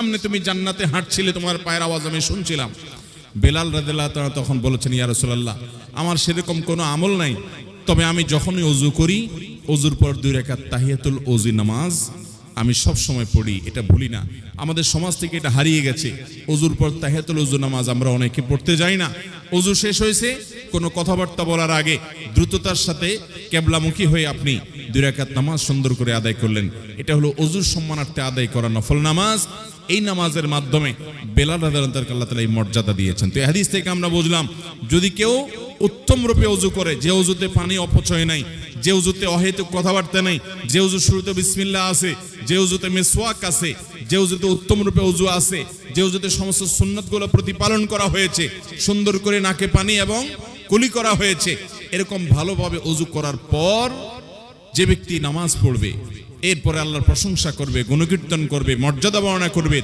সামনে তুমি জান্নাতে হাঁটছিলে, তোমার পায়ের আওয়াজ আমি শুনছিলাম। বেলাল রাদিয়াল্লাহু তাআলা তখন বলেছেন, ইয়া রাসূলুল্লাহ, আমার সেরকম কোনো আমল নাই, তবে আমি যখনই ওযু করি, ওযুর পর 2 রাকাত তাহিয়াতুল ওযু নামাজ আমি সব সময় পড়ি, এটা ভুলি না। আমাদের সমাজ থেকে এটা হারিয়ে গেছে। ওযুর পর তাহিয়াতুল ওযু নামাজ আমরা অনেকে পড়তে যাই না। ওযু শেষ হয়েছে, কোনো কথাবার্তা বলার আগে দ্রুততার সাথে কিবলামুখী হয়ে আপনি 2 রাকাত নামাজ সুন্দর করে আদায় করলেন। এটা হলো ওযুর সম্মানার্থে আদায় করা নফল নামাজ। এই নামাজের মাধ্যমে বেলাল রাদিয়াল্লাহু তাআলা আল্লাহ তাআলা এই মর্যাদা দিয়েছেন। তো এই হাদিস থেকে আমরা বুঝলাম, যদি কেউ উত্তম রূপে ওযু করে, যে ওযুতে পানি অপচয় নাই, যে ওযুতে অহেতুক কথাবার্তা নাই, যে ওযু শুরুতে বিসমিল্লাহ আছে, যে ওযুতে মিসওয়াক আছে, যে ওযুতে উত্তম রূপে ওযু আছে, যে ওযুতে সমস্ত সুন্নাতগুলো প্রতিপালন করা হয়েছে, সুন্দর করে নাকে পানি এবং কুলি করা হয়েছে, এরকম ভালোভাবে ওযু করার পর যে ব্যক্তি নামাজ পড়বে, এরপরে আল্লাহর প্রশংসা করবে, গুণকীর্তন করবে, মর্যাদা বর্ণনা করবে,